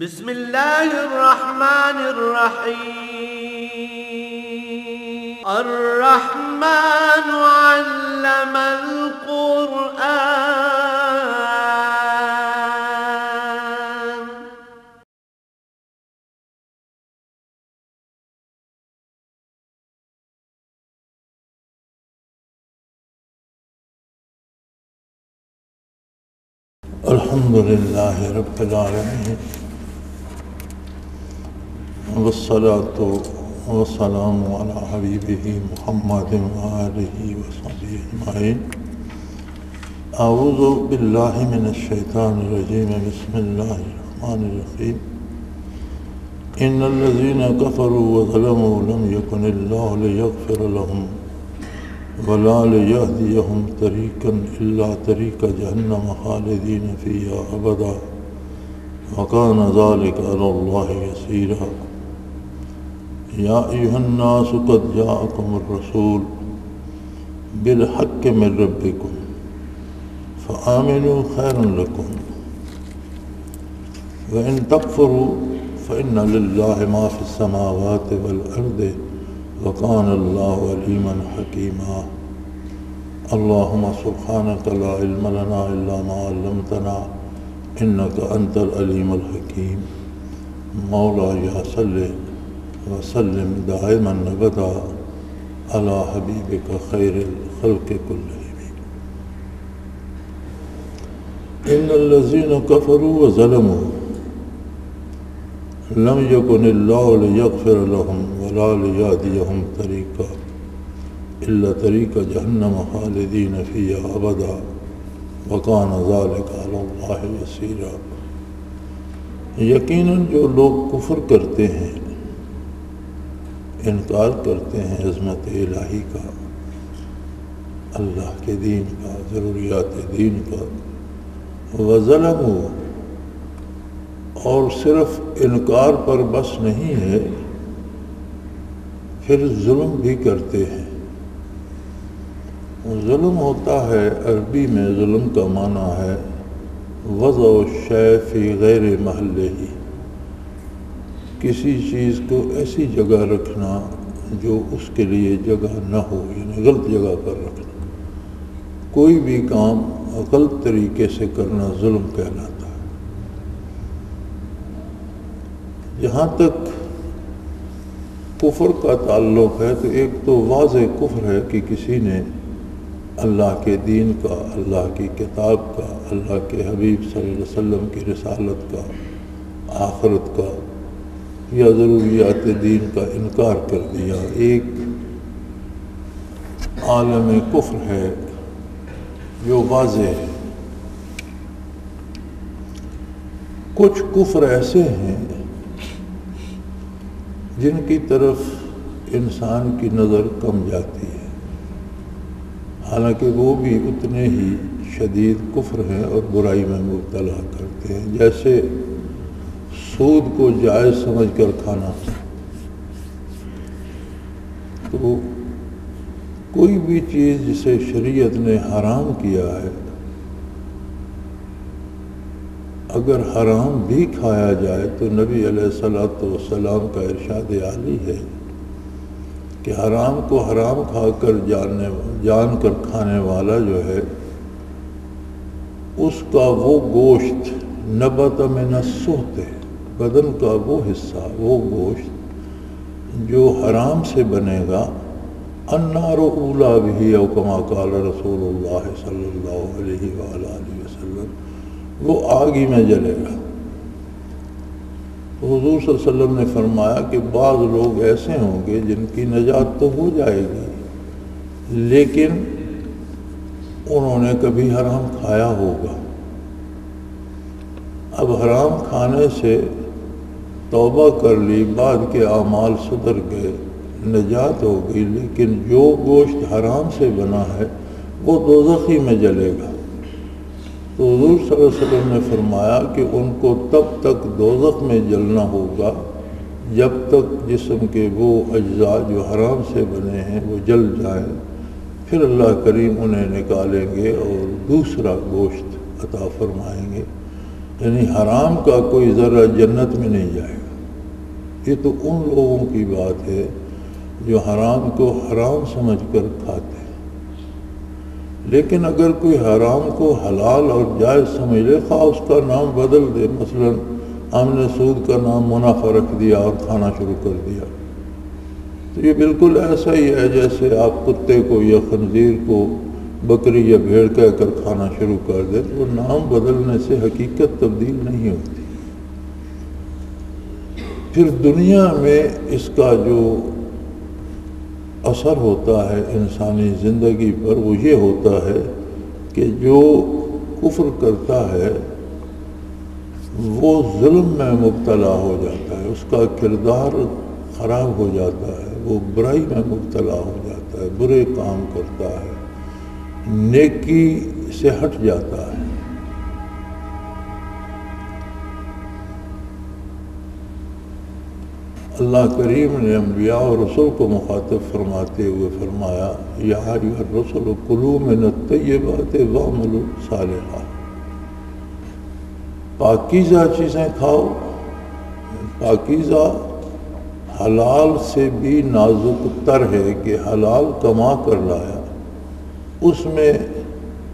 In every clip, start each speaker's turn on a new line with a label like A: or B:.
A: بسم الله الرحمن الرحيم الرحمن علم القرآن
B: الحمد لله رب العالمين والصلاة والسلام على حبيبه محمد وآله وصحبه أجمعين. أعوذ بالله من الشيطان الرجيم. بسم الله الرحمن الرحيم. إن الذين كفروا وظلموا لم يكن الله ليغفر لهم ولا ليهديهم طريقا إلا طريق جهنم خالدين فيها أبدا وكان ذلك على الله يسيرا. يا أيها الناس قد جاءكم الرسول بالحق من ربكم فآمنوا خيرا لكم وإن تكفروا فإن لله ما في السماوات والأرض وكان الله عليما حكيما. اللهم سبحانك لا علم لنا إلا ما علمتنا إنك أنت العليم الحكيم. مولاي صل وسلم دائما أبدا على حبيبك خير الخلق كلهم. إن الذين كفروا وظلموا لم يكن الله ليغفر لهم ولا ليهديهم طريقا إلا طريق جهنم خالدين فيها أبدا وكان ذلك على الله يسيرا. یقیناً جو لوگ کفر کرتے ہیں، انکار کرتے ہیں عظمت الہی کا، اللہ کے دین کا، ضروریات دین کا، وظلموا، اور صرف انکار پر بس نہیں ہے، پھر ظلم بھی کرتے ہیں۔ ظلم ہوتا ہے، عربی میں ظلم کا معنی ہے وضع الشیء فی غیر محلہ، کسی چیز کو ایسی جگہ رکھنا جو اس کے لیے جگہ نہ ہو، یعنی غلط جگہ پر رکھنا۔ کوئی بھی کام غلط طریقے سے کرنا ظلم کہلاتا ہے۔ جہاں تک کفر کا تعلق ہے تو ایک تو واضح کفر ہے کہ کسی نے اللہ کے دین کا، اللہ کی کتاب کا، اللہ کے حبیب صلی اللہ علیہ وسلم کی رسالت کا، آخرت کا یا ضروریات دین کا انکار کر دیا۔ ایک عالم کفر ہے جو واضح ہے۔ کچھ کفر ایسے ہیں جن کی طرف انسان کی نظر کم جاتی ہے، حالانکہ وہ بھی اتنے ہی شدید کفر ہیں اور برائی میں مبتلا کرتے ہیں، جیسے سود کو جائز سمجھ کر کھانا۔ تو کوئی بھی چیز جسے شریعت نے حرام کیا ہے، اگر حرام بھی کھایا جائے تو نبی علیہ السلام کا ارشاد عالی ہے کہ حرام کو حرام کھا کر جان کر کھانے والا جو ہے، اس کا وہ گوشت نبت من السحت، بدن کا وہ حصہ، وہ گوشت جو حرام سے بنے گا، النار اولی بہ او کما قال رسول اللہ صلی اللہ علیہ وآلہ وسلم، وہ آگ ہی میں جلے گا۔ حضور صلی اللہ علیہ وسلم نے فرمایا کہ بعض لوگ ایسے ہوں گے جن کی نجات تو ہو جائے گی، لیکن انہوں نے کبھی حرام کھایا ہوگا۔ اب حرام کھانے سے توبہ کر لی، بعد کے اعمال سدھر گئے، نجات ہو گئی، لیکن جو گوشت حرام سے بنا ہے وہ دوزخی میں جلے گا۔ تو حضور صلی اللہ علیہ وسلم نے فرمایا کہ ان کو تب تک دوزخ میں جلنا ہوگا جب تک جسم کے وہ اجزاء جو حرام سے بنے ہیں وہ جل جائیں، پھر اللہ کریم انہیں نکالیں گے اور دوسرا گوشت عطا فرمائیں گے۔ یعنی حرام کا کوئی ذرہ جنت میں نہیں جائے گا۔ یہ تو ان لوگوں کی بات ہے جو حرام کو حرام سمجھ کر کھاتے ہیں، لیکن اگر کوئی حرام کو حلال اور جائز سمجھ لے، خواہ اس کا نام بدل دے، مثلا ہم نے سود کا نام منافع رکھ دیا اور کھانا شروع کر دیا، تو یہ بالکل ایسا ہی ہے جیسے آپ کتے کو یا خنزیر کو بکری یا بھیڑ کہہ کر کھانا شروع کر دے، تو وہ نام بدلنے سے حقیقت تبدیل نہیں ہوتی۔ پھر دنیا میں اس کا جو اثر ہوتا ہے انسانی زندگی پر وہ یہ ہوتا ہے کہ جو کفر کرتا ہے وہ ظلم میں مبتلا ہو جاتا ہے، اس کا کردار خراب ہو جاتا ہے، وہ برائی میں مبتلا ہو جاتا ہے، برے کام کرتا ہے، نیکی سے ہٹ جاتا ہے۔ اللہ کریم نے انبیاء اور رسول کو مخاطب فرماتے ہوئے فرمایا، یا ایھا الرسل کلوا من الطیبات واعملوا صالحا، پاکیزہ چیزیں کھاؤ۔ پاکیزہ حلال سے بھی نازک تر ہے کہ حلال کما کر لایا، اس میں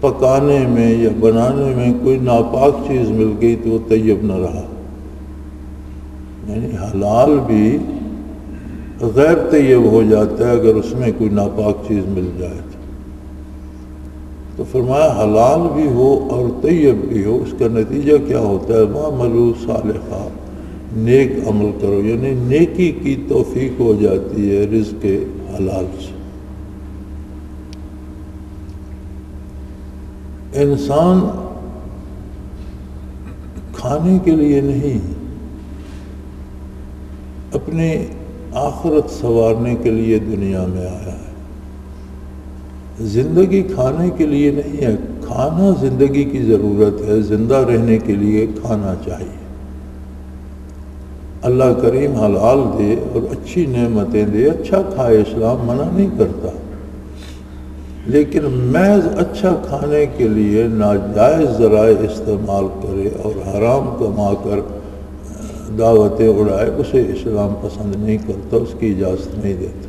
B: پکانے میں یا بنانے میں کوئی ناپاک چیز مل گئی تو وہ طیب نہ رہا، یعنی حلال بھی غیر طیب ہو جاتا ہے اگر اس میں کوئی ناپاک چیز مل جائے تو فرمایا حلال بھی ہو اور طیب بھی ہو، اس کا نتیجہ کیا ہوتا ہے؟ وَاعْمَلُوا صَالِحًا، نیک عمل کرو، یعنی نیکی کی توفیق ہو جاتی ہے رزق حلال سے۔ انسان کھانے کے لیے نہیں، اپنی آخرت سنوارنے کے لیے دنیا میں آیا ہے۔ زندگی کھانے کے لیے نہیں ہے، کھانا زندگی کی ضرورت ہے، زندہ رہنے کے لیے کھانا چاہیے۔ اللہ کریم حلال دے اور اچھی نعمتیں دے، اچھا کھائے، اسلام منع نہیں کرتا، لیکن محض اچھا کھانے کے لیے ناجائز ذرائع استعمال کرے اور حرام کما کر دعوتیں اڑائے، اسے اسلام پسند نہیں کرتا، اس کی اجازت نہیں دیتا۔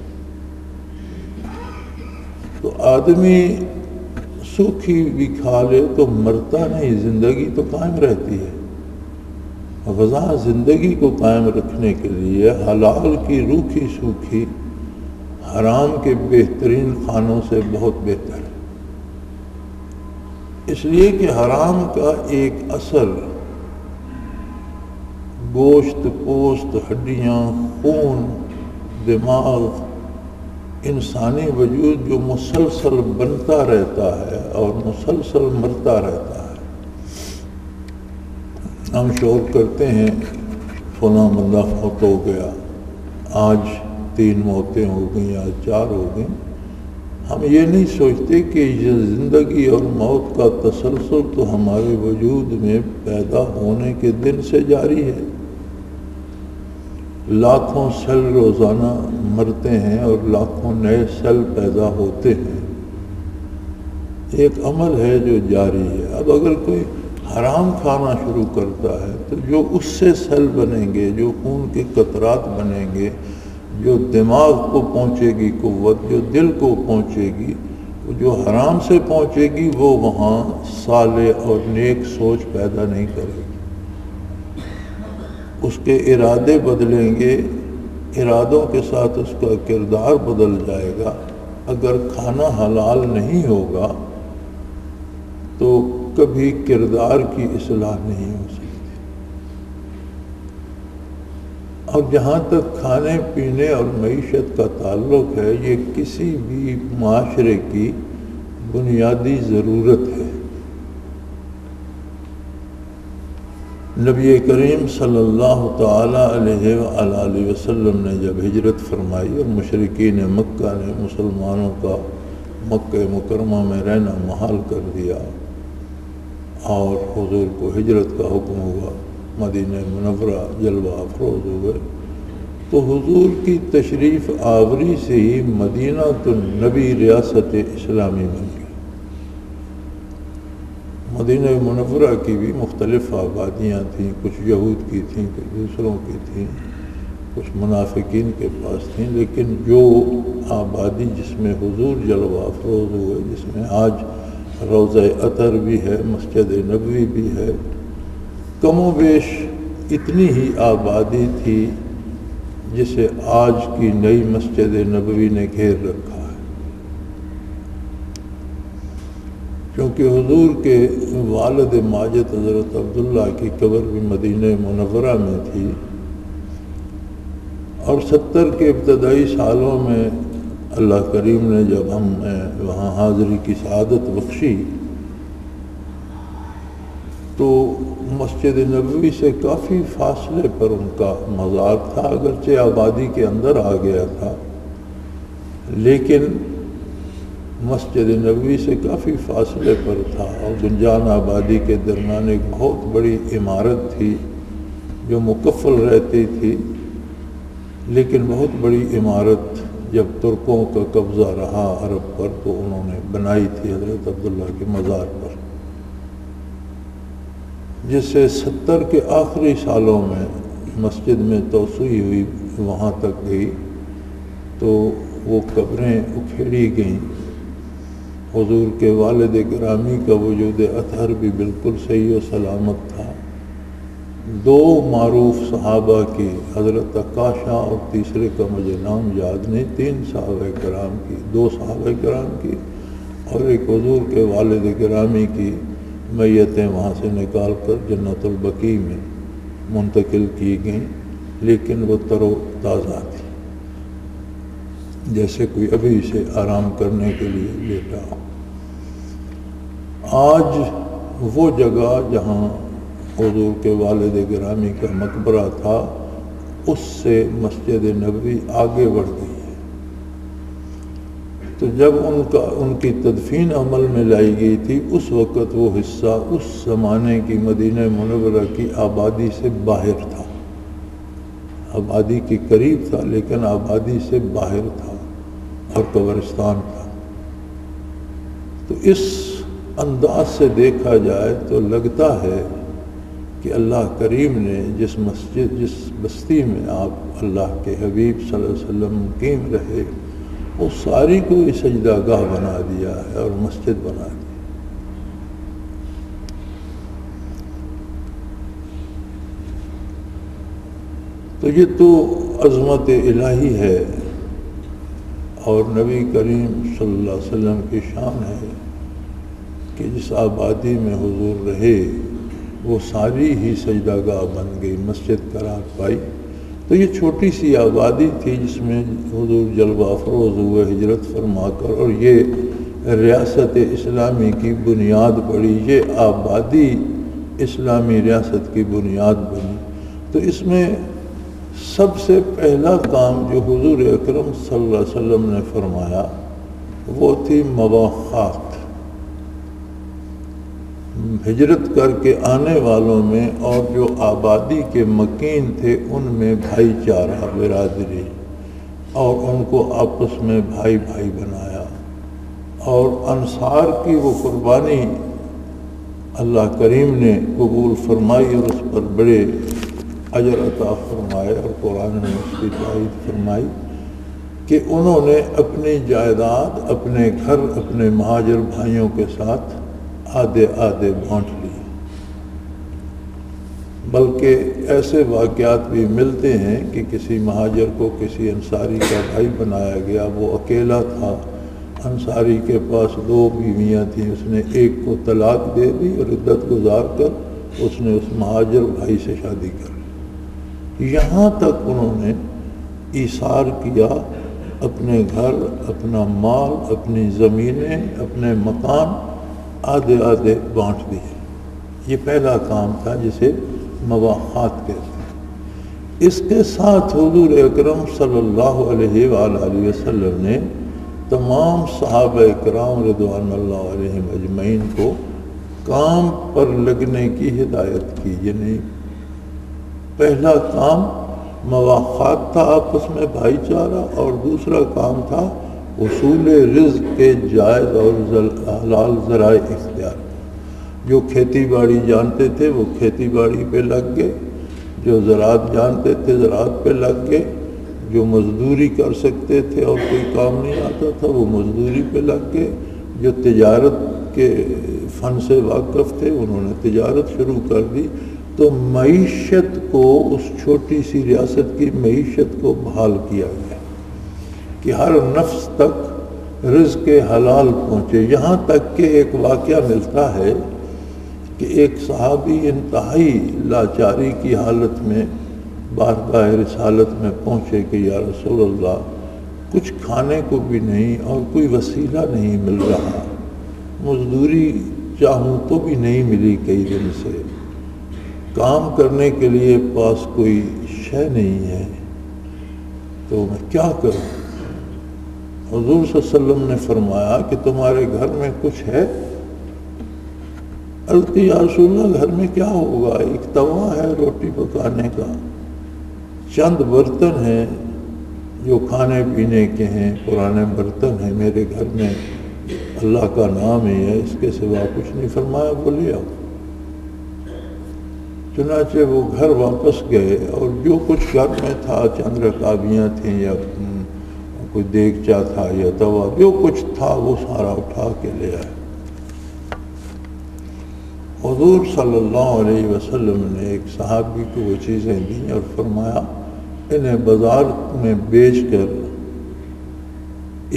B: تو آدمی سوکھی بھی کھا لے تو مرتا نہیں، زندگی تو قائم رہتی ہے۔ غذا زندگی کو قائم رکھنے کے لیے حلال کی روکھی سوکھی حرام کے بہترین کھانوں سے بہت بہتر ہے، اس لیے کہ حرام کا ایک اثر گوشت، پوست، ہڈیاں، خون، دماغ، انسانی وجود جو مسلسل بنتا رہتا ہے اور مسلسل مرتا رہتا ہے۔ ہم شعور کرتے ہیں فلاں بندہ فوت ہو گیا، آج 3 موتیں ہو گئیں، آج 4 ہو گئیں، ہم یہ نہیں سوچتے کہ یہ زندگی اور موت کا تسلسل تو ہمارے وجود میں پیدا ہونے کے دن سے جاری ہے۔ لاکھوں سیل روزانہ مرتے ہیں اور لاکھوں نئے سیل پیدا ہوتے ہیں، ایک عمل ہے جو جاری ہے۔ اب اگر کوئی حرام کھانا شروع کرتا ہے تو جو اس سے سیل بنیں گے، جو خون کے قطرات بنیں گے، جو دماغ کو پہنچے گی قوت، جو دل کو پہنچے گی، جو حرام سے پہنچے گی، وہ وہاں صالح اور نیک سوچ پیدا نہیں کرے گی۔ اس کے ارادے بدلیں گے، ارادوں کے ساتھ اس کا کردار بدل جائے گا۔ اگر کھانا حلال نہیں ہوگا تو کبھی کردار کی اصلاح نہیں ہو سکتی۔ اور جہاں تک کھانے پینے اور معیشت کا تعلق ہے، یہ کسی بھی معاشرے کی بنیادی ضرورت ہے۔ نبی کریم صلی اللہ تعالیٰ علیہ وآلہ وسلم نے جب ہجرت فرمائی اور مشرکین مکہ نے مسلمانوں کا مکہ مکرمہ میں رہنا محال کر دیا اور حضور کو ہجرت کا حکم ہوا، مدینہ منورہ جلوہ افروز ہوئے، تو حضور کی تشریف آوری سے ہی مدینہ النبی ریاست اسلامی بن گئی۔ مدینہ منورہ کی بھی مختلف آبادیاں تھیں، کچھ یہود کی تھیں، کچھ دوسروں کی تھیں، کچھ منافقین کے پاس تھیں، لیکن جو آبادی جس میں حضور جلوہ افروز ہوئے، جس میں آج روضہ اطہر بھی ہے، مسجد نبوی بھی ہے، کم و بیش اتنی ہی آبادی تھی جسے آج کی نئی مسجد نبوی نے گھیر رکھا ہے، کیونکہ حضور کے والد ماجد حضرت عبداللہ کی قبر بھی مدینہ منورہ میں تھی، اور 70 کے ابتدائی سالوں میں اللہ کریم نے جب ہمیں وہاں حاضری کی سعادت بخشی تو مسجد نبوی سے کافی فاصلے پر ان کا مزار تھا، اگرچہ آبادی کے اندر آ گیا تھا، لیکن مسجد نبوی سے کافی فاصلے پر تھا، اور گنجان آبادی کے درمیان ایک بہت بڑی عمارت تھی جو مکفل رہتی تھی، لیکن بہت بڑی عمارت جب ترکوں کا قبضہ رہا عرب پر تو انہوں نے بنائی تھی حضرت عبداللہ کے مزار پر، جس سے 70 کے آخری سالوں میں مسجد میں توسیع ہوئی، وہاں تک گئی تو وہ قبریں اکھیڑی گئیں، حضور کے والد گرامی کا وجود اطہر بھی بالکل صحیح و سلامت تھا، 2 معروف صحابہ کی، حضرت عکاشہ اور تیسرے کا مجھے نام یاد نہیں، 3 صحابہ کرام کی، 2 صحابہ کرام کی اور ایک حضور کے والد گرامی کی میتیں وہاں سے نکال کر جنت البقیع میں منتقل کی گئیں، لیکن وہ تر و تازہ تھی، جیسے کوئی ابھی سے آرام کرنے کے لیے لیٹا ہو۔ آج وہ جگہ جہاں حضور کے والد گرامی کا مقبرہ تھا، اس سے مسجد نبوی آگے بڑھ گئی ہے، تو جب ان کی تدفین عمل میں لائی گئی تھی، اس وقت وہ حصہ اس زمانے کی مدینہ منورہ کی آبادی سے باہر تھا، آبادی کے قریب تھا لیکن آبادی سے باہر تھا اور قبرستان تھا۔ تو اس انداز سے دیکھا جائے تو لگتا ہے کہ اللہ کریم نے جس بستی میں آپ اللہ کے حبیب صلی اللہ علیہ وسلم مقیم رہے، وہ ساری کو سجدہ گاہ بنا دیا ہے اور مسجد بنا دی۔ تو یہ تو عظمت الہی ہے اور نبی کریم صلی اللہ علیہ وسلم کی شان ہے کہ جس آبادی میں حضور رہے وہ ساری ہی سجدہ گاہ بن گئی، مسجد قرار پائی۔ تو یہ چھوٹی سی آبادی تھی جس میں حضور جلوہ افروز ہوئے ہجرت فرما کر، اور یہ ریاست اسلامی کی بنیاد پڑی، یہ آبادی اسلامی ریاست کی بنیاد بنی۔ تو اس میں سب سے پہلا کام جو حضور اکرم صلی اللہ علیہ وسلم نے فرمایا وہ تھی مواخات، ہجرت کر کے آنے والوں میں اور جو آبادی کے مکین تھے ان میں بھائی چارہ، برادری، اور ان کو آپس میں بھائی بھائی بنایا، اور انصار کی وہ قربانی اللہ کریم نے قبول فرمائی اور اس پر بڑے اجر عطا فرمائے، اور قرآن نے اس کی تائید فرمائی کہ انہوں نے اپنی جائیداد، اپنے گھر، اپنے مہاجر بھائیوں کے ساتھ آدھے آدھے بانٹ لیے۔ بلکہ ایسے واقعات بھی ملتے ہیں کہ کسی مہاجر کو کسی انصاری کا بھائی بنایا گیا، وہ اکیلا تھا، انصاری کے پاس 2 بیویاں تھیں، اس نے ایک کو طلاق دے دی اور عدت گزار کر اس نے اس مہاجر بھائی سے شادی کر لی۔ یہاں تک انہوں نے ایثار کیا، اپنے گھر، اپنا مال، اپنی زمینیں، اپنے مکان آدھے آدھے بانٹ دیے۔ یہ پہلا کام تھا جسے مواخات کہتے ہیں۔ اس کے ساتھ حضور اکرم صلی اللہ علیہ وآلہ وسلم نے تمام صحابہ کرام رضوان اللہ علیہم اجمعین کو کام پر لگنے کی ہدایت کی، یعنی پہلا کام مواخات تھا، آپس میں بھائی چارہ، اور دوسرا کام تھا حصول رزق کے جائز اور حلال ذرائع اختیار۔ جو کھیتی باڑی جانتے تھے وہ کھیتی باڑی پہ لگ گئے، جو زراعت جانتے تھے زراعت پہ لگ گئے، جو مزدوری کر سکتے تھے اور کوئی کام نہیں آتا تھا وہ مزدوری پہ لگ گئے، جو تجارت کے فن سے واقف تھے انہوں نے تجارت شروع کر دی۔ تو معیشت کو، اس چھوٹی سی ریاست کی معیشت کو بحال کیا گیا کہ ہر نفس تک رزق حلال پہنچے۔ یہاں تک کہ ایک واقعہ ملتا ہے کہ ایک صحابی انتہائی لاچاری کی حالت میں بارگاہ رسالت میں پہنچے کہ یا رسول اللہ کچھ کھانے کو بھی نہیں اور کوئی وسیلہ نہیں مل رہا، مزدوری چاہوں تو بھی نہیں ملی کئی دن سے، کام کرنے کے لیے پاس کوئی شے نہیں ہے، تو میں کیا کروں؟ حضور صلی اللہ علیہ وسلم نے فرمایا کہ تمہارے گھر میں کچھ ہے؟ عرض کی یا رسول اللہ گھر میں کیا ہوگا، ایک توا ہے روٹی پکانے کا، چند برتن ہیں جو کھانے پینے کے ہیں، پرانے برتن ہیں میرے گھر میں، اللہ کا نام ہی ہے، اس کے سوا کچھ نہیں۔ فرمایا وہ لے آؤ۔ چنانچہ وہ گھر واپس گئے اور جو کچھ گھر میں تھا، چند رکابیاں تھیں یا کوئی دیگچا تھا یا توا، جو کچھ تھا وہ سارا اٹھا کے لے آئے۔ حضور صلی اللہ علیہ وسلم نے ایک صحابی کو وہ چیزیں دیں اور فرمایا انہیں بازار میں بیچ کر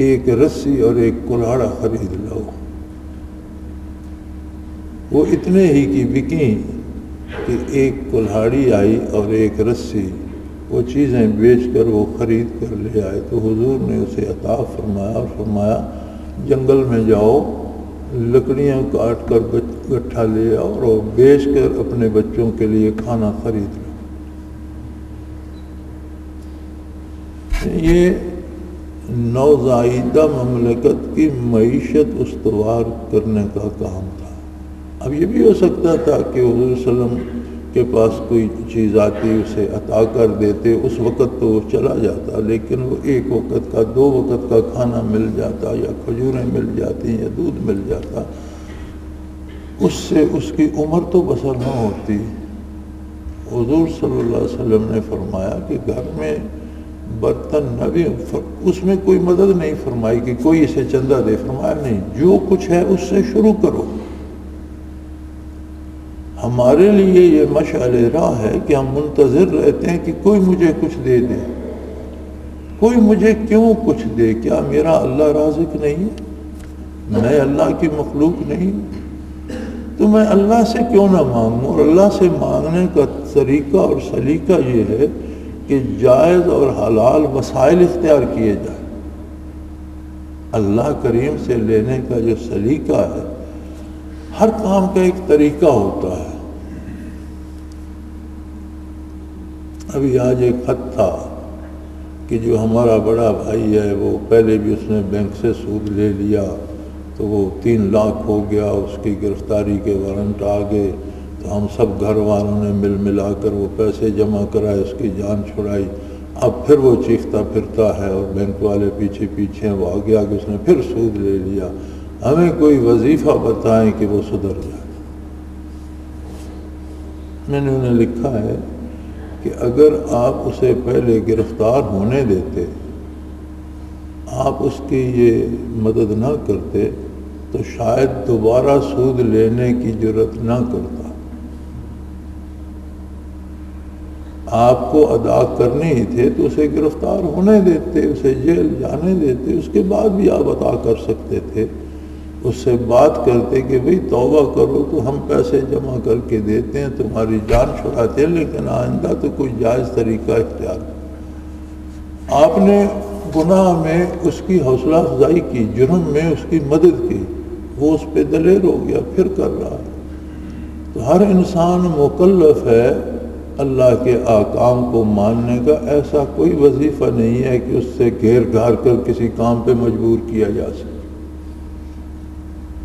B: ایک رسی اور ایک کلاڑا خرید لاؤ۔ وہ اتنے ہی کی بکیں کہ ایک کلہاڑی آئی اور ایک رسی، وہ چیزیں بیچ کر وہ خرید کر لے آئے۔ تو حضور نے اسے عطا فرمایا اور فرمایا جنگل میں جاؤ، لکڑیاں کاٹ کر گٹھا لے آؤ اور بیچ کر اپنے بچوں کے لیے کھانا خرید لو۔ یہ نوزائیدہ مملکت کی معیشت استوار کرنے کا کام تھا۔ اب یہ بھی ہو سکتا تھا کہ حضور صلی اللہ علیہ وسلم کے پاس کوئی چیز آتی اسے عطا کر دیتے، اس وقت تو وہ چلا جاتا، لیکن وہ ایک وقت کا، دو وقت کا کھانا مل جاتا، یا کھجوریں مل جاتی یا دودھ مل جاتا، اس سے اس کی عمر تو بسر نہ ہوتی۔ حضور صلی اللہ علیہ وسلم نے فرمایا کہ گھر میں برتن نہ بھی، اس میں کوئی مدد نہیں فرمائی کہ کوئی اسے چندہ دے، فرمایا نہیں، جو کچھ ہے اس سے شروع کرو۔ ہمارے لیے یہ مشعل راہ ہے کہ ہم منتظر رہتے ہیں کہ کوئی مجھے کچھ دے دے، کوئی مجھے کیوں کچھ دے، کیا میرا اللہ رازق نہیں، میں اللہ کی مخلوق نہیں؟ تو میں اللہ سے کیوں نہ مانگوں؟ اور اللہ سے مانگنے کا طریقہ اور سلیقہ یہ ہے کہ جائز اور حلال وسائل اختیار کیے جائیں۔ اللہ کریم سے لینے کا جو سلیقہ ہے، ہر کام کا ایک طریقہ ہوتا ہے۔ ابھی آج ایک خط تھا کہ جو ہمارا بڑا بھائی ہے وہ پہلے بھی اس نے بینک سے سود لے لیا تو وہ 3 لاکھ ہو گیا، اس کی گرفتاری کے وارنٹ آ گئے، تو ہم سب گھر والوں نے ملا کر وہ پیسے جمع کرائے، اس کی جان چھڑائی۔ اب پھر وہ چیختا پھرتا ہے اور بینک والے پیچھے وہ آ گیا کہ اس نے پھر سود لے لیا۔ ہمیں کوئی وظیفہ بتائیں کہ وہ سدھر جائے۔ میں نے انہیں لکھا ہے کہ اگر آپ اسے پہلے گرفتار ہونے دیتے، آپ اس کی یہ مدد نہ کرتے تو شاید دوبارہ سود لینے کی جرت نہ کرتا۔ آپ کو ادا کرنے ہی تھے تو اسے گرفتار ہونے دیتے، اسے جیل جانے دیتے، اس کے بعد بھی آپ عطا کر سکتے تھے۔ اس سے بات کرتے کہ بھئی توبہ کرو تو ہم پیسے جمع کر کے دیتے ہیں، تمہاری جان چھڑاتے ہیں، لیکن آئندہ تو کوئی جائز طریقہ اختیار کرو۔ آپ نے گناہ میں اس کی حوصلہ افزائی کی، جرم میں اس کی مدد کی، وہ اس پہ دلیر ہو گیا، پھر کر رہا ہے۔ تو ہر انسان مکلف ہے اللہ کے احکام کو ماننے کا۔ ایسا کوئی وظیفہ نہیں ہے کہ اس سے گھیر گھار کر کسی کام پہ مجبور کیا جا سکے۔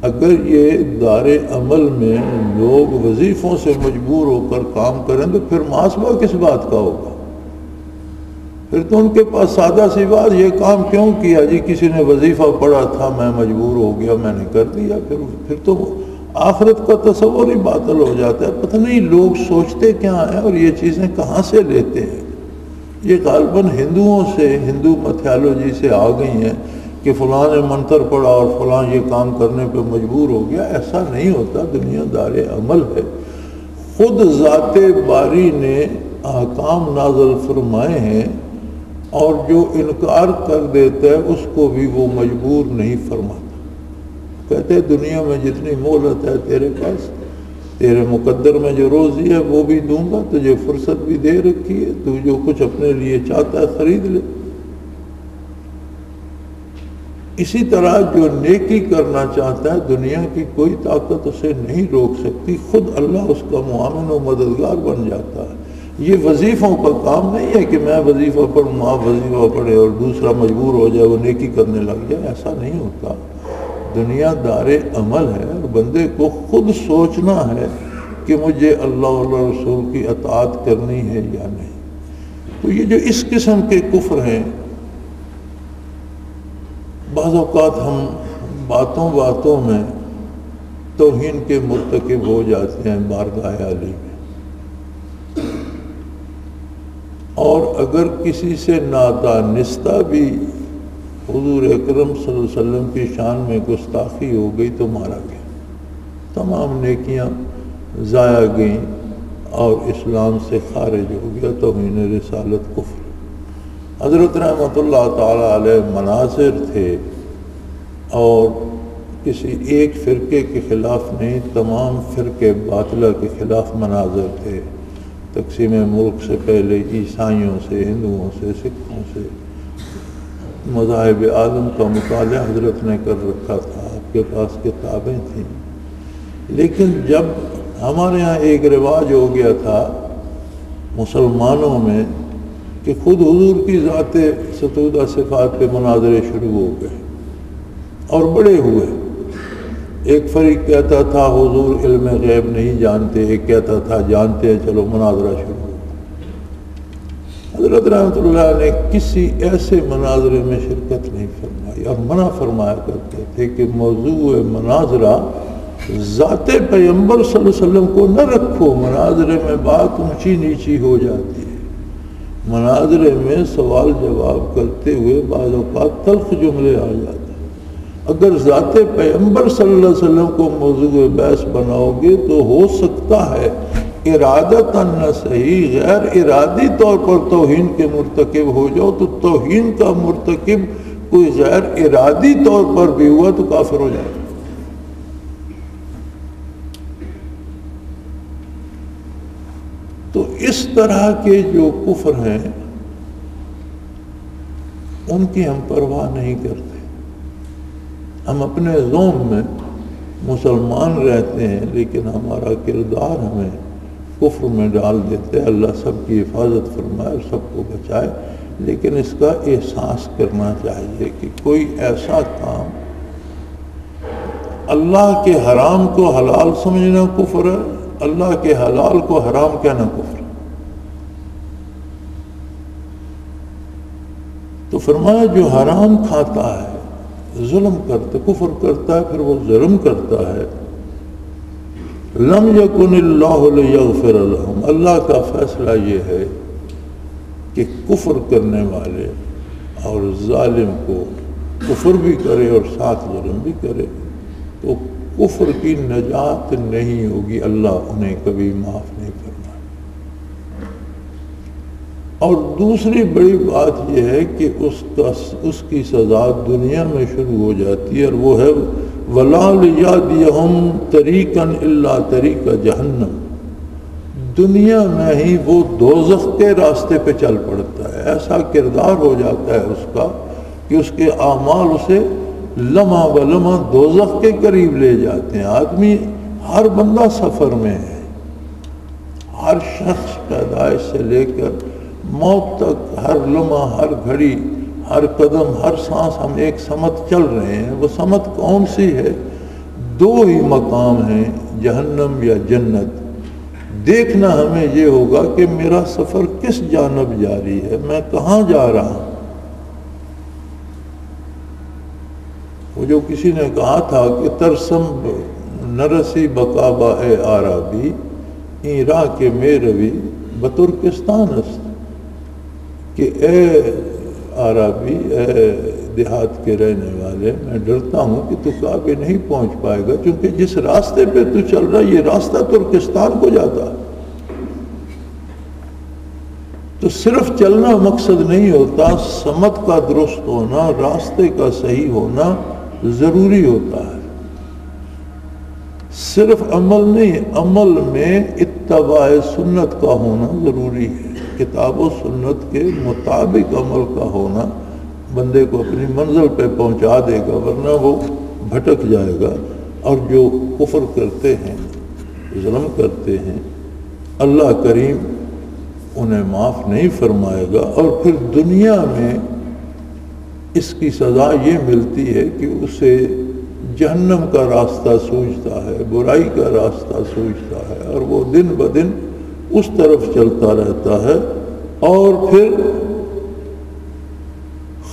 B: اگر یہ دار عمل میں لوگ وظیفوں سے مجبور ہو کر کام کریں تو پھر محاسبہ کس بات کا ہوگا؟ پھر تو ان کے پاس سادہ سی بات، یہ کام کیوں کیا جی؟ کسی نے وظیفہ پڑھا تھا، میں مجبور ہو گیا، میں نے کر دیا۔ پھر تو آخرت کا تصور ہی باطل ہو جاتا ہے. پتہ نہیں لوگ سوچتے کیا ہیں اور یہ چیزیں کہاں سے لیتے ہیں. یہ غالباً ہندوؤں سے، ہندو میتھالوجی سے آ گئی ہیں کہ فلاں نے منتر پڑھا اور فلاں یہ کام کرنے پہ مجبور ہو گیا. ایسا نہیں ہوتا. دنیا دار عمل ہے. خود ذات باری نے احکام نازل فرمائے ہیں اور جو انکار کر دیتا ہے اس کو بھی وہ مجبور نہیں فرماتا. کہتے دنیا میں جتنی مہلت ہے تیرے پاس، تیرے مقدر میں جو روزی ہے وہ بھی دوں گا، تجھے فرصت بھی دے رکھی ہے، تو جو کچھ اپنے لیے چاہتا ہے خرید لے. اسی طرح جو نیکی کرنا چاہتا ہے دنیا کی کوئی طاقت اسے نہیں روک سکتی. خود اللہ اس کا معاون و مددگار بن جاتا ہے. یہ وظیفوں کا کام نہیں ہے کہ میں وظیفہ پڑھوں، آپ وظیفہ پڑھے اور دوسرا مجبور ہو جائے وہ نیکی کرنے لگ جائے. ایسا نہیں ہوتا. دنیا دار عمل ہے اور بندے کو خود سوچنا ہے کہ مجھے اللہ اور رسول کی اطاعت کرنی ہے یا نہیں. تو یہ جو اس قسم کے کفر ہیں، بعض اوقات ہم باتوں باتوں میں توہین کے مرتکب ہو جاتے ہیں بارگاہ علی میں، اور اگر کسی سے نادانستہ بھی حضور اکرم صلی اللہ علیہ وسلم کی شان میں گستاخی ہو گئی تو مارا گیا. تمام نیکیاں ضائع گئیں اور اسلام سے خارج ہو گیا. توہین رسالت کفر. حضرت رحمۃ اللہ تعالیٰ علیہ مناظر تھے اور کسی ایک فرقے کے خلاف نہیں، تمام فرقے باطلہ کے خلاف مناظر تھے. تقسیم ملک سے پہلے عیسائیوں سے، ہندوؤں سے، سکھوں سے، مذاہب عالم کا مطالعہ حضرت نے کر رکھا تھا. آپ کے پاس کتابیں تھیں. لیکن جب ہمارے ہاں ایک رواج ہو گیا تھا مسلمانوں میں کہ خود حضور کی ذات ستودہ صفات پہ مناظرے شروع ہو گئے اور بڑے ہوئے. ایک فریق کہتا تھا حضور علم غیب نہیں جانتے، ایک کہتا تھا جانتے ہیں، چلو مناظرہ شروع ہو. حضرت رحمۃ اللہ نے کسی ایسے مناظرے میں شرکت نہیں فرمائی اور منع فرمایا کرتے تھے کہ موضوع مناظرہ ذات پیغمبر صلی اللہ علیہ وسلم کو نہ رکھو. مناظرے میں بات اونچی نیچی ہو جاتی ہے. مناظرے میں سوال جواب کرتے ہوئے بعض اوقات تلخ جملے آ جاتے ہیں. اگر ذات پیغمبر صلی اللہ علیہ وسلم کو موضوع بحث بناؤ گے تو ہو سکتا ہے ارادتاً نہ صحیح غیر ارادی طور پر توہین کے مرتکب ہو جاؤ. تو توہین کا مرتکب کوئی غیر ارادی طور پر بھی ہوا تو کافر ہو جائے. تو اس طرح کے جو کفر ہیں ان کی ہم پرواہ نہیں کرتے. ہم اپنے زوم میں مسلمان رہتے ہیں لیکن ہمارا کردار ہمیں کفر میں ڈال دیتے ہیں. اللہ سب کی حفاظت فرمائے اور سب کو بچائے. لیکن اس کا احساس کرنا چاہیے کہ کوئی ایسا کام، اللہ کے حرام کو حلال سمجھنا کفر ہے، اللہ کے حلال کو حرام کہنا کفر ہے. تو فرمایا جو حرام کھاتا ہے، ظلم کرتا، کفر کرتا ہے، پھر وہ ظلم کرتا ہے، لم یکن اللہ لیغفر لہم، اللہ کا فیصلہ یہ ہے کہ کفر کرنے والے اور ظالم کو کفر بھی کرے اور ساتھ ظلم بھی کرے تو کفر کی نجات نہیں ہوگی. اللہ انہیں کبھی معاف نہیں فرمائے. اور دوسری بڑی بات یہ ہے کہ اس کی سزا دنیا میں شروع ہو جاتی ہے اور وہ ہے وَلَا لِيَهْدِيَهُمْ طَرِيقًا إِلَّا طَرِيقَ جَهَنَّمَ. دنیا میں ہی وہ دوزخ کے راستے پہ چل پڑتا ہے. ایسا کردار ہو جاتا ہے اس کا کہ اس کے اعمال اسے لمحہ بلمحہ دوزخ کے قریب لے جاتے ہیں. آدمی، ہر بندہ سفر میں ہے. ہر شخص پیدائش سے لے کر موت تک ہر لمحہ، ہر گھڑی، ہر قدم، ہر سانس ہم ایک سمت چل رہے ہیں. وہ سمت کون سی ہے؟ دو ہی مقام ہیں، جہنم یا جنت. دیکھنا ہمیں یہ ہوگا کہ میرا سفر کس جانب جاری ہے، میں کہاں جا رہا ہوں. وہ جو کسی نے کہا تھا کہ ترسم نرسی بقابہ اے عربی این راہ کے میروی بترکستان است، کہ اے عربی، اے دیہات کے رہنے والے، میں ڈرتا ہوں کہ تو کعبے نہیں پہنچ پائے گا، کیونکہ جس راستے پہ تو چل رہا یہ راستہ ترکستان کو جاتا ہے۔ تو صرف چلنا مقصد نہیں ہوتا، سمت کا درست ہونا، راستے کا صحیح ہونا ضروری ہوتا ہے۔ صرف عمل نہیں، عمل میں اتباع سنت کا ہونا ضروری ہے۔ کتاب و سنت کے مطابق عمل کا ہونا بندے کو اپنی منزل پہ پہنچا دے گا، ورنہ وہ بھٹک جائے گا۔ اور جو کفر کرتے ہیں، ظلم کرتے ہیں، اللہ کریم انہیں معاف نہیں فرمائے گا، اور پھر دنیا میں اس کی سزا یہ ملتی ہے کہ اسے جہنم کا راستہ سوچتا ہے، برائی کا راستہ سوچتا ہے، اور وہ دن بدن اس طرف چلتا رہتا ہے، اور پھر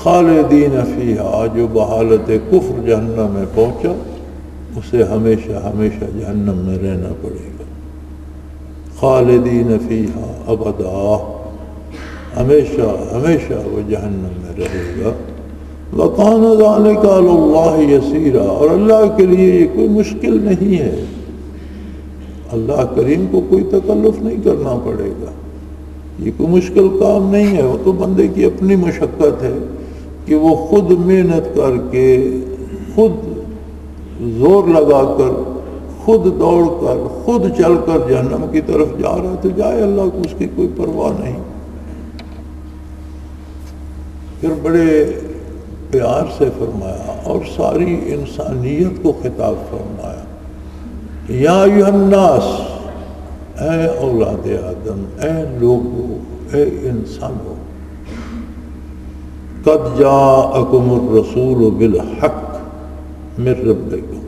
B: خالدین فیہا، جو بحالت کفر جہنم میں پہنچا اسے ہمیشہ ہمیشہ جہنم میں رہنا پڑے گا۔ خالدین فیہا ابدا، ہمیشہ ہمیشہ وہ جہنم میں رہے گا۔ وَقَانَ ذَلِكَ عَلَى اللَّهِ يَسِيرًا، اور اللہ کے لیے یہ کوئی مشکل نہیں ہے، اللہ کریم کو کوئی تکلف نہیں کرنا پڑے گا، یہ کوئی مشکل کام نہیں ہے۔ وہ تو بندے کی اپنی مشقت ہے کہ وہ خود محنت کر کے، خود زور لگا کر، خود دوڑ کر، خود چل کر جہنم کی طرف جا رہا ہے، تو جائے، اللہ کو اس کی کوئی پرواہ نہیں۔ پھر بڑے پیار سے فرمایا اور ساری انسانیت کو خطاب فرمایا، یا ایھا الناس، اے اولاد آدم، اے لوگو، اے انسانو، قد جاءکم الرسول بالحق من ربکم،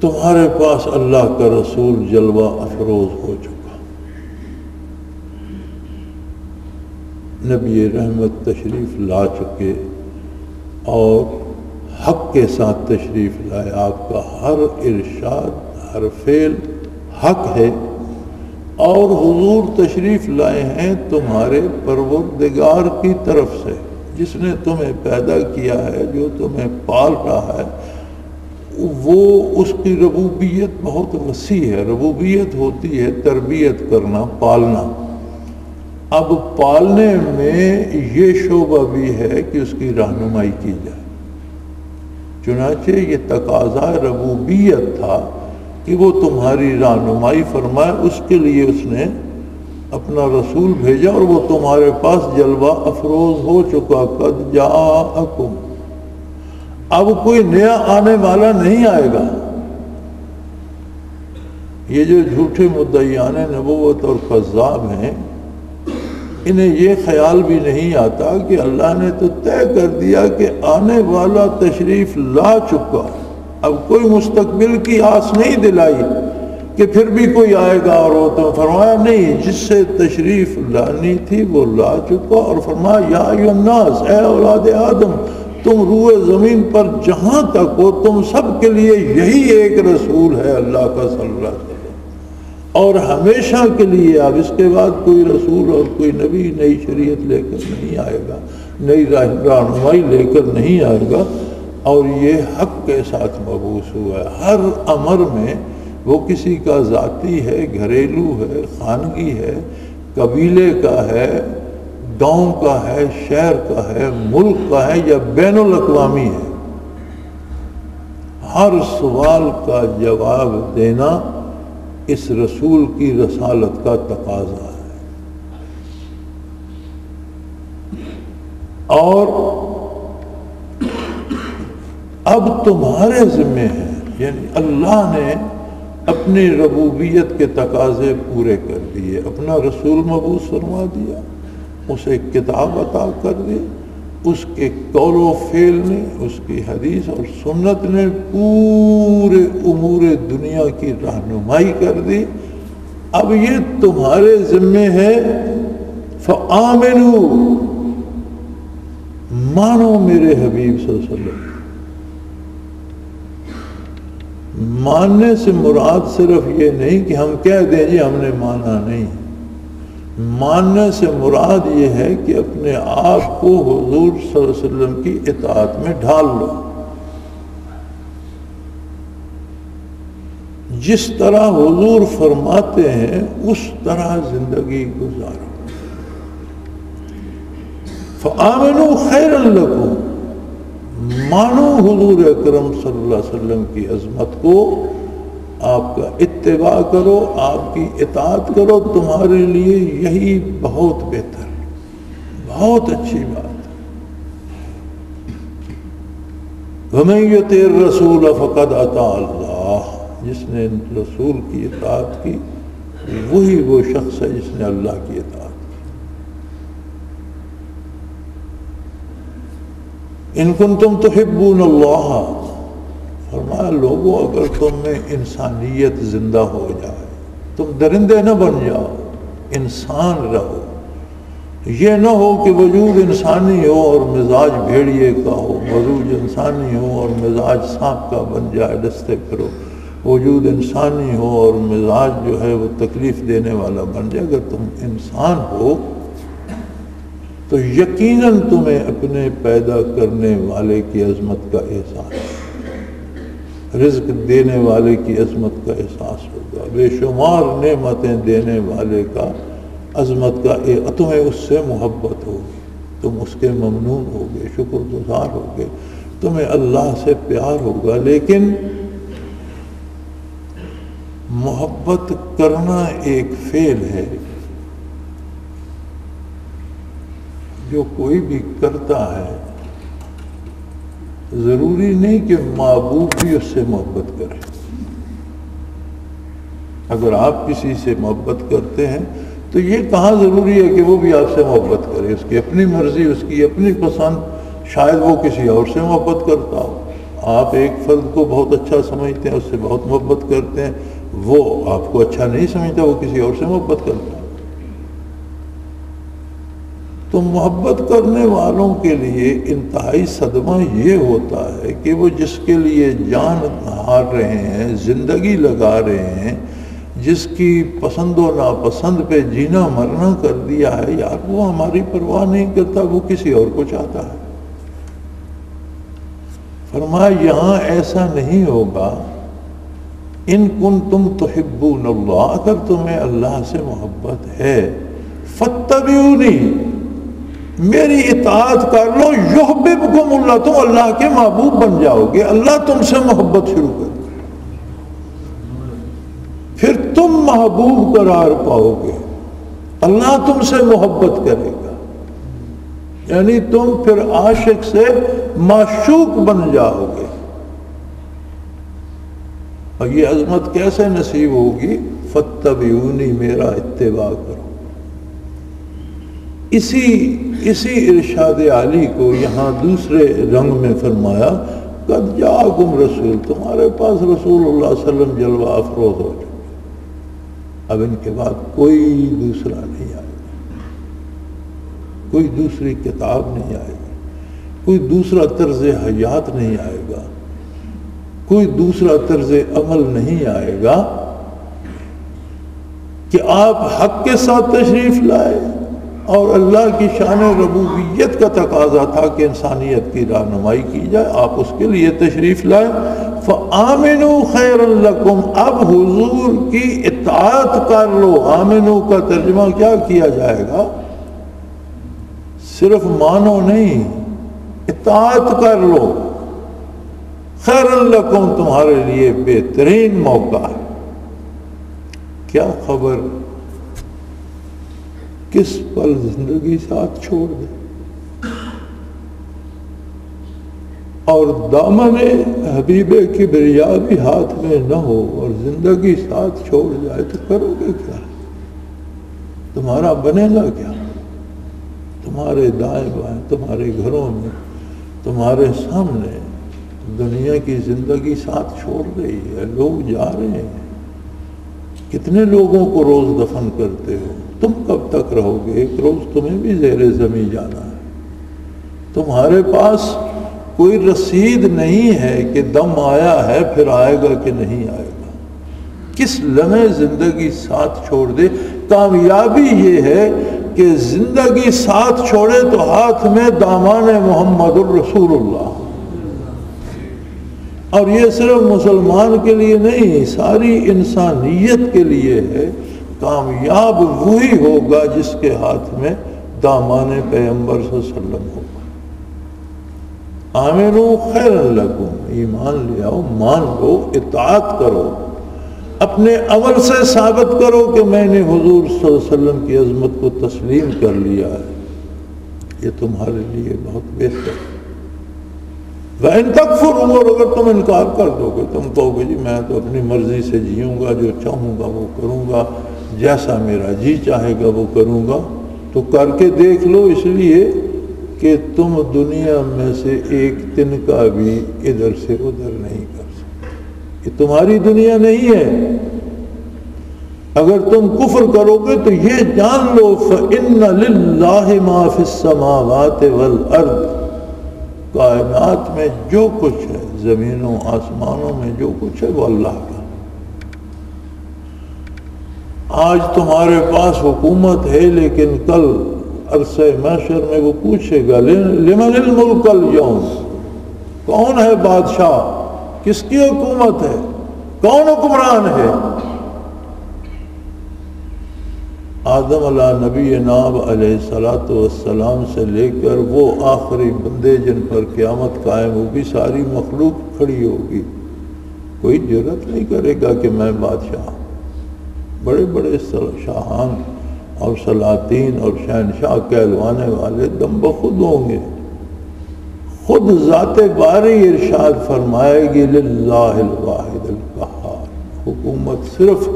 B: تمہارے پاس اللہ کا رسول جلوہ افروز ہو چکا، نبی رحمت تشریف لا چکے، اور حق کے ساتھ تشریف لائے۔ آپ کا ہر ارشاد، ہر فعل حق ہے، اور حضور تشریف لائے ہیں تمہارے پروردگار کی طرف سے، جس نے تمہیں پیدا کیا ہے، جو تمہیں پال رہا ہے۔ وہ اس کی ربوبیت بہت وسیع ہے۔ ربوبیت ہوتی ہے تربیت کرنا، پالنا۔ اب پالنے میں یہ شعبہ بھی ہے کہ اس کی رہنمائی کی جائے، چنانچہ یہ تقاضا ربوبیت تھا کہ وہ تمہاری رہنمائی فرمائے، اس کے لیے اس نے اپنا رسول بھیجا، اور وہ تمہارے پاس جلوہ افروز ہو چکا۔ قد جاءکم، اب کوئی نیا آنے والا نہیں آئے گا۔ یہ جو جھوٹے مدعیان نبوت اور کذاب ہیں، انہیں یہ خیال بھی نہیں آتا کہ اللہ نے تو طے کر دیا کہ آنے والا تشریف لا چکا، اب کوئی مستقبل کی آس نہیں دلائی کہ پھر بھی کوئی آئے گا، اور وہ تو فرمایا نہیں، جس سے تشریف لانی تھی وہ لا چکا، اور فرمایا یا ایھا الناس، اے اولاد آدم، تم روئے زمین پر جہاں تک ہو، تم سب کے لیے یہی ایک رسول ہے اللہ کا صلی اللہ علیہ وسلم، اور ہمیشہ کے لیے۔ اب اس کے بعد کوئی رسول اور کوئی نبی نئی شریعت لے کر نہیں آئے گا، نئی رہنمائی لے کر نہیں آئے گا، اور یہ حق کے ساتھ مبعوث ہوا ہے۔ ہر امر میں وہ کسی کا ذاتی ہے، گھریلو ہے، خانگی ہے، قبیلے کا ہے، گاؤں کا ہے، شہر کا ہے، ملک کا ہے، یا بین الاقوامی ہے، ہر سوال کا جواب دینا اس رسول کی رسالت کا تقاضا ہے۔ اور اب تمہارے ذمہ ہے، یعنی اللہ نے اپنی ربوبیت کے تقاضے پورے کر دیے، اپنا رسول مبعوث فرما دیا، اسے کتاب عطا کر دی، اس کے قول و فعل نے، اس کی حدیث اور سنت نے پورے امور دنیا کی رہنمائی کر دی۔ اب یہ تمہارے ذمہ ہے، فآمنوا، مانو میرے حبیب صلی اللہ علیہ وسلم، ماننے سے مراد صرف یہ نہیں کہ ہم کہہ دیں جی ہم نے مانا نہیں، ماننے سے مراد یہ ہے کہ اپنے آپ کو حضور صلی اللہ علیہ وسلم کی اطاعت میں ڈھال لو، جس طرح حضور فرماتے ہیں اس طرح زندگی گزارو۔ فآمنوا خیرا لکم، مانو حضور اکرم صلی اللہ علیہ وسلم کی عظمت کو، آپ کا اتباع کرو، آپ کی اطاعت کرو، تمہارے لیے یہی بہت بہتر، بہت اچھی بات ہے۔ وَمَن يُطِعِ الرَّسُولَ فَقَدْ أَطَاعَ اللَّهَ، جس نے رسول کی اطاعت کی وہی وہ شخص ہے جس نے اللہ کی اطاعت کی۔ ان کنتم تحبون اللہ، فرمایا لوگوں اگر تم میں انسانیت زندہ ہو جائے، تم درندے نہ بن جاؤ، انسان رہو، یہ نہ ہو کہ وجود انسانی ہو اور مزاج بھیڑیے کا ہو، وجود انسانی ہو اور مزاج سانپ کا بن جائے ڈستے پھرو، وجود انسانی ہو اور مزاج جو ہے وہ تکلیف دینے والا بن جائے۔ اگر تم انسان ہو تو یقیناً تمہیں اپنے پیدا کرنے والے کی عظمت کا احساس، رزق دینے والے کی عظمت کا احساس ہوگا، بے شمار نعمتیں دینے والے کا عظمت کا، تمہیں اس سے محبت ہوگی، تم اس کے ممنون ہوگے، شکر گزار ہوگے، تمہیں اللہ سے پیار ہوگا۔ لیکن محبت کرنا ایک فعل ہے جو کوئی بھی کرتا ہے، ضروری نہیں کہ محبوب بھی اس سے محبت کرے۔ اگر آپ کسی سے محبت کرتے ہیں تو یہ کہاں ضروری ہے کہ وہ بھی آپ سے محبت کرے، اس کی اپنی مرضی، اس کی اپنی پسند، شاید وہ کسی اور سے محبت کرتا ہو۔ آپ ایک فرد کو بہت اچھا سمجھتے ہیں، اس سے بہت محبت کرتے ہیں، وہ آپ کو اچھا نہیں سمجھتا، وہ کسی اور سے محبت کرتا ہے۔ تو محبت کرنے والوں کے لیے انتہائی صدمہ یہ ہوتا ہے کہ وہ جس کے لیے جان ہار رہے ہیں، زندگی لگا رہے ہیں، جس کی پسند و ناپسند پہ جینا مرنا کر دیا ہے، یار وہ ہماری پرواہ نہیں کرتا، وہ کسی اور کو چاہتا ہے۔ فرمایا یہاں ایسا نہیں ہوگا، ان کنتم تحبون اللہ، اگر تمہیں اللہ سے محبت ہے، فاتبعونی، میری اطاعت کر لو، یحببکم اللہ، تم اللہ کے محبوب بن جاؤ گے، اللہ تم سے محبت شروع کر دے، پھر تم محبوب قرار پاؤ گے، اللہ تم سے محبت کرے گا، یعنی تم پھر عاشق سے معشوق بن جاؤ گے۔ اور یہ عظمت کیسے نصیب ہوگی؟ فاتبعونی، میرا اتباع کرو۔ اسی ارشاد عالی کو یہاں دوسرے رنگ میں فرمایا، قد جاءکم رسول، تمہارے پاس رسول اللہ صلی اللہ علیہ وسلم جلوہ افروز ہو چکے، اب ان کے بعد کوئی دوسرا نہیں آئے گا، کوئی دوسری کتاب نہیں آئے گی، کوئی دوسرا طرز حیات نہیں آئے گا، کوئی دوسرا طرز عمل نہیں آئے گا کہ آپ حق کے ساتھ تشریف لائے، اور اللہ کی شان ربوبیت کا تقاضا تھا کہ انسانیت کی رہنمائی کی جائے، آپ اس کے لیے تشریف لائے۔ فآمنوا خیر لکم، اب حضور کی اطاعت کر لو۔ آمنو کا ترجمہ کیا کیا جائے گا؟ صرف مانو نہیں، اطاعت کر لو، خیر لکم، تمہارے لیے بہترین موقع ہے۔ کیا خبر کس پل زندگی ساتھ چھوڑ دے اور دامن حبیب کبریا بھی ہاتھ میں نہ ہو اور زندگی ساتھ چھوڑ جائے تو کرو گے کیا؟ تمہارا بنے گا کیا؟ تمہارے دائیں بائیں، تمہارے گھروں میں، تمہارے سامنے دنیا کی زندگی ساتھ چھوڑ رہی ہے، لوگ جا رہے ہیں، کتنے لوگوں کو روز دفن کرتے ہو؟ تم کب تک رہو گے؟ ایک روز تمہیں بھی زیر زمین جانا ہے۔ تمہارے پاس کوئی رسید نہیں ہے کہ دم آیا ہے پھر آئے گا کہ نہیں آئے گا، کس لمحے زندگی ساتھ چھوڑ دے۔ کامیابی یہ ہے کہ زندگی ساتھ چھوڑے تو ہاتھ میں دامان محمد الرسول اللہ، اور یہ صرف مسلمان کے لیے نہیں، ساری انسانیت کے لیے ہے۔ کامیاب وہی ہوگا جس کے ہاتھ میں دامان پیغمبر صلی اللہ علیہ وسلم ہوگا۔ آمنو خیر لکم، ایمان لے آؤ، مان لو، اطاعت کرو، اپنے عمل سے ثابت کرو کہ میں نے حضور صلی اللہ علیہ وسلم کی عظمت کو تسلیم کر لیا ہے، یہ تمہارے لیے بہت بہتر ہے۔ وَإِن تَكْفُرُوا، اور اگر تم انکار کر دو گے، تم کہو گے جی میں تو اپنی مرضی سے جیوں گا، جو چاہوں گا وہ کروں گا، جیسا میرا جی چاہے گا وہ کروں گا، تو کر کے دیکھ لو، اس لیے کہ تم دنیا میں سے ایک تن کا بھی ادھر سے ادھر نہیں کر سکتے، یہ تمہاری دنیا نہیں ہے۔ اگر تم کفر کرو گے تو یہ جان لو فَإِنَّ لِلَّهِ مَا فِي السَّمَاوَاتِ وَالْأَرْضِ، کائنات میں جو کچھ ہے، زمینوں آسمانوں میں جو کچھ ہے وہ اللہ کا۔ آج تمہارے پاس حکومت ہے، لیکن کل عرصہ محشر میں وہ پوچھے گا لمن الملک اليوم، کون ہے بادشاہ، کس کی حکومت ہے، کون حکمران ہے؟ آدم علیہ نبی ناب علیہ السلام سے لے کر وہ آخری بندے جن پر قیامت قائم ہوگی، ساری مخلوق کھڑی ہوگی، کوئی جرات نہیں کرے گا کہ میں بادشاہ۔ بڑے بڑے شاہان اور سلاطین اور شہنشاہ کہلوانے والے دم بخود ہوں گے۔ خود ذات باری ارشاد فرمائے گی للہ الواحد القہار، حکومت صرف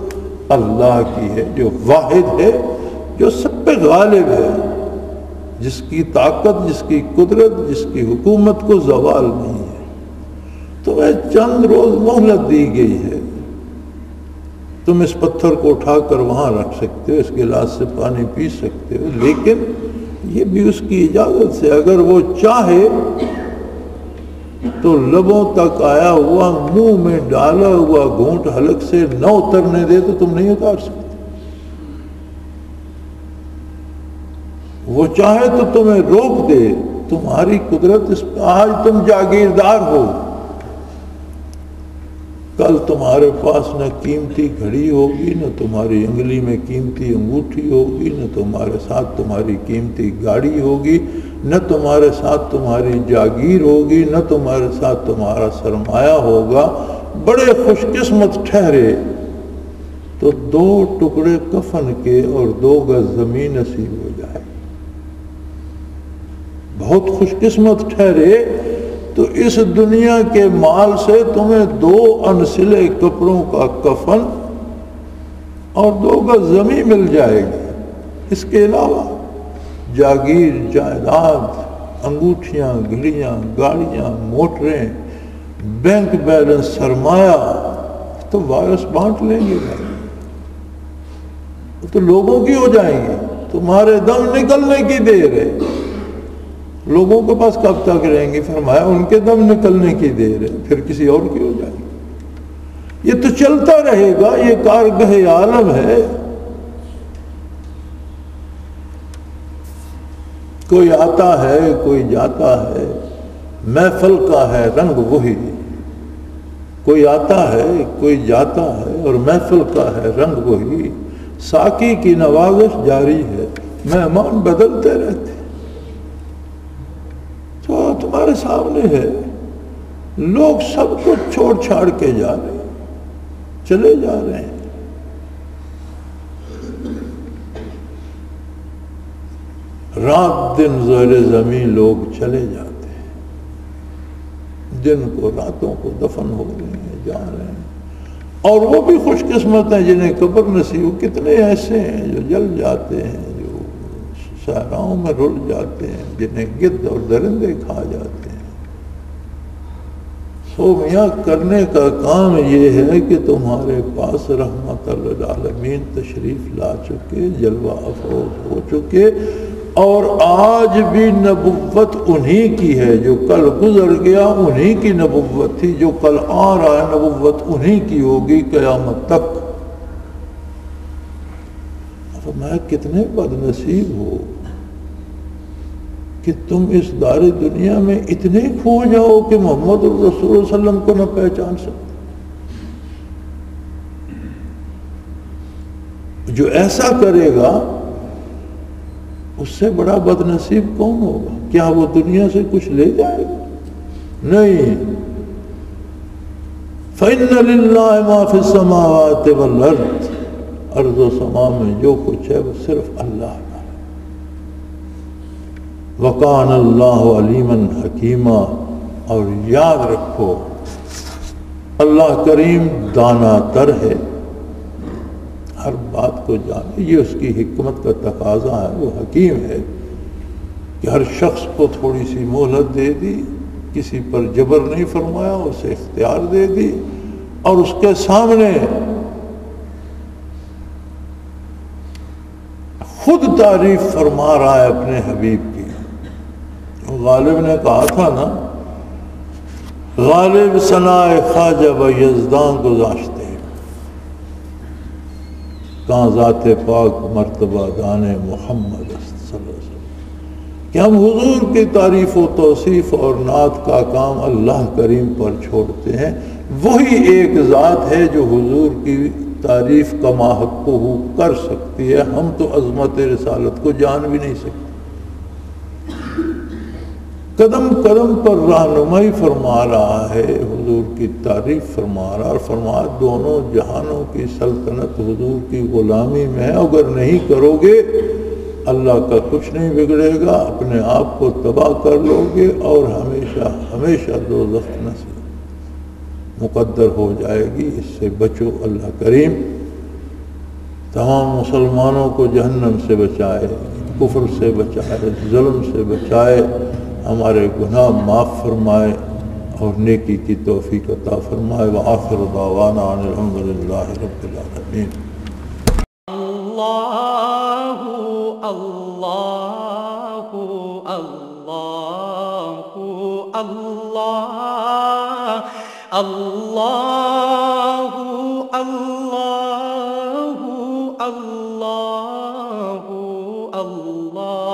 B: اللہ کی ہے، جو واحد ہے، جو سب پہ غالب ہے، جس کی طاقت، جس کی قدرت، جس کی حکومت کو زوال نہیں ہے۔ تو وہ چند روز مہلت دی گئی ہے، تم اس پتھر کو اٹھا کر وہاں رکھ سکتے ہو، اس گلاس سے پانی پی سکتے ہو، لیکن یہ بھی اس کی اجازت سے، اگر وہ چاہے تو لبوں تک آیا ہوا، منہ میں ڈالا ہوا گھونٹ حلق سے نہ اترنے دے تو تم نہیں اتار سکتے۔ وہ چاہے تو تمہیں روک دے، تمہاری قدرت اس پہ۔ آج تم جاگیردار ہو، کل تمہارے پاس نہ قیمتی گھڑی ہوگی، نہ تمہاری انگلی میں قیمتی انگوٹھی ہوگی، نہ تمہارے ساتھ تمہاری قیمتی گاڑی ہوگی، نہ تمہارے ساتھ تمہاری جاگیر ہوگی، نہ تمہارے ساتھ تمہارا سرمایہ ہوگا۔ بڑے خوش قسمت ٹھہرے تو 2 ٹکڑے کفن کے اور 2 گز زمین نصیب ہو جائے۔ بہت خوش قسمت ٹھہرے تو اس دنیا کے مال سے تمہیں 2 انسلے کپڑوں کا کفن اور 2 گز زمین مل جائے گی۔ اس کے علاوہ جاگیر، جائیداد، انگوٹھیاں، گھڑیاں، گاڑیاں، موٹریں، بینک بیلنس، سرمایہ، تو وارث بانٹ لیں گے، تو لوگوں کی ہو جائیں گے۔ تمہارے دم نکلنے کی دیر ہے، لوگوں کے پاس کب تک رہیں گے؟ فرمایا ان کے دم نکلنے کی دیر ہے، پھر کسی اور کی ہو جائے گی۔ یہ تو چلتا رہے گا، یہ کارگہ عالم ہے۔ کوئی آتا ہے، کوئی جاتا ہے، محفل کا ہے رنگ وہی۔ کوئی آتا ہے، کوئی جاتا ہے، اور محفل کا ہے رنگ وہی۔ ساقی کی نوازش جاری ہے، مہمان بدلتے رہتے۔ تو تمہارے سامنے ہے، لوگ سب کو چھوڑ چھاڑ کے جا رہے ہیں، چلے جا رہے ہیں۔ رات دن زیر زمین لوگ چلے جاتے ہیں، دن کو راتوں کو دفن ہو رہے ہیں، جا رہے ہیں۔ اور وہ بھی خوش قسمت ہیں جنہیں قبر نصیب۔ کتنے ایسے ہیں جو جل جاتے ہیں، جو صحراؤں میں رل جاتے ہیں، جنہیں گدھ اور درندے کھا جاتے ہیں۔ سو میاں کرنے کا کام یہ ہے کہ تمہارے پاس رحمت للعالمین تشریف لا چکے، جلوہ افروز ہو چکے، اور آج بھی نبوت انہی کی ہے، جو کل گزر گیا انہی کی نبوت تھی، جو کل آ رہا ہے نبوت انہی کی ہوگی قیامت تک۔ فرمایا کتنے بد نصیب ہو کہ تم اس دار دنیا میں اتنے کھو جاؤ کہ محمد رسول اللہ صلی اللہ علیہ وسلم کو نہ پہچان سکتے۔ جو ایسا کرے گا اس سے بڑا بد نصیب کون ہوگا؟ کیا وہ دنیا سے کچھ لے جائے گا؟ نہیں۔ فَإِنَّ لِلَّهِ مَا فِي السَّمَاوَاتِ وَالْأَرْضِ، ارض و سما میں جو کچھ ہے وہ صرف اللہ کا ہے۔ وَكَانَ اللَّهُ عَلِيمًا حَكِيمًا، اور یاد رکھو اللہ کریم دانا تر ہے، ہر بات کو جانے، یہ اس کی حکمت کا تقاضا ہے۔ وہ حکیم ہے کہ ہر شخص کو تھوڑی سی مہلت دے دی، کسی پر جبر نہیں فرمایا، اسے اختیار دے دی، اور اس کے سامنے خود تعریف فرما رہا ہے اپنے حبیب کی۔ غالب نے کہا تھا نا، غالب ثنائے خواجہ و یزداں گذاشتے کہاں ذات پاک مرتبہ دان محمد صلی اللہ علیہ وسلم، کہ ہم حضور کی تعریف و توصیف اور نعت کا کام اللہ کریم پر چھوڑتے ہیں۔ وہی ایک ذات ہے جو حضور کی تعریف کا ماحق کر سکتی ہے، ہم تو عظمت رسالت کو جان بھی نہیں سکتے۔ قدم قدم پر رہنمائی فرما رہا ہے، حضور کی تعریف فرما رہا، اور فرما دونوں جہانوں کی سلطنت حضور کی غلامی میں ہے، اگر نہیں کرو گے اللہ کا کچھ نہیں بگڑے گا، اپنے آپ کو تباہ کر لو گے اور ہمیشہ ہمیشہ دوزخ نصیب مقدر ہو جائے گی۔ اس سے بچو، اللہ کریم تمام مسلمانوں کو جہنم سے بچائے، کفر سے بچائے، ظلم سے بچائے، ہمارے گناہ معاف فرمائے اور نیکی کی توفیق عطا فرمائے۔ وآخر دعوانا ان الحمدللہ رب العالمین۔
A: اللہ اللہ اللہ اللہ اللہ اللہ اللہ اللہ۔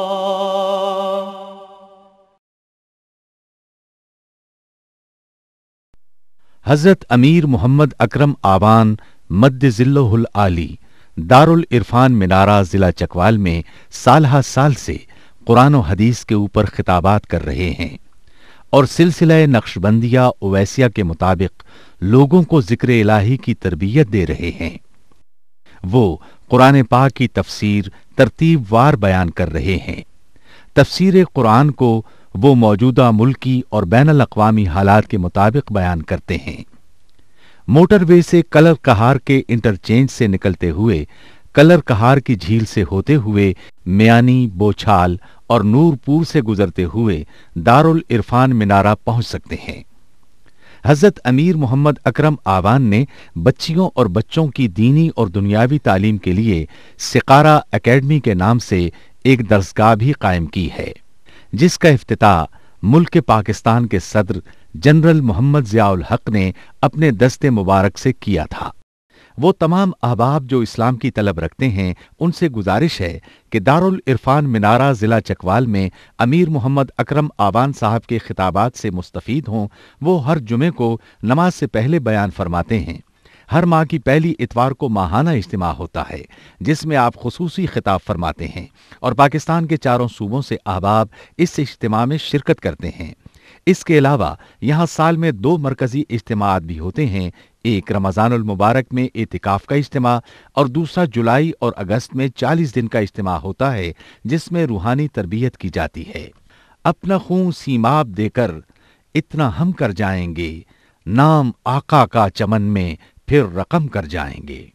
C: حضرت امیر محمد اکرم آبان مد ذلہ العالی دارالعرفان منارہ ضلع چکوال میں سالہ سال سے قرآن و حدیث کے اوپر خطابات کر رہے ہیں اور سلسلہ نقشبندیہ اویسیہ کے مطابق لوگوں کو ذکر الہی کی تربیت دے رہے ہیں۔ وہ قرآن پاک کی تفسیر ترتیب وار بیان کر رہے ہیں۔ تفسیر قرآن کو وہ موجودہ ملکی اور بین الاقوامی حالات کے مطابق بیان کرتے ہیں۔ موٹر وے سے کلر کہار کے انٹرچینج سے نکلتے ہوئے، کلر کہار کی جھیل سے ہوتے ہوئے، میانی، بوچھال اور نورپور سے گزرتے ہوئے دارالعرفان منارہ پہنچ سکتے ہیں۔ حضرت امیر محمد اکرم آبان نے بچیوں اور بچوں کی دینی اور دنیاوی تعلیم کے لیے سقارہ اکیڈمی کے نام سے ایک درسگاہ بھی قائم کی ہے، جس کا افتتاح ملک پاکستان کے صدر جنرل محمد ضیاء الحق نے اپنے دست مبارک سے کیا تھا۔ وہ تمام احباب جو اسلام کی طلب رکھتے ہیں ان سے گزارش ہے کہ دارالعرفان منارہ ضلع چکوال میں امیر محمد اکرم آبان صاحب کے خطابات سے مستفید ہوں۔ وہ ہر جمعے کو نماز سے پہلے بیان فرماتے ہیں۔ ہر ماہ کی پہلی اتوار کو ماہانہ اجتماع ہوتا ہے جس میں آپ خصوصی خطاب فرماتے ہیں اور پاکستان کے چاروں صوبوں سے احباب اس اجتماع میں شرکت کرتے ہیں۔ اس کے علاوہ یہاں سال میں 2 مرکزی اجتماعات بھی ہوتے ہیں، ایک رمضان المبارک میں اعتکاف کا اجتماع اور دوسرا جولائی اور اگست میں 40 دن کا اجتماع ہوتا ہے جس میں روحانی تربیت کی جاتی ہے۔ اپنا خون سیماب دے کر اتنا ہم کر جائیں گے، نام آقا کا چمن میں پھر رقم کر جائیں گے۔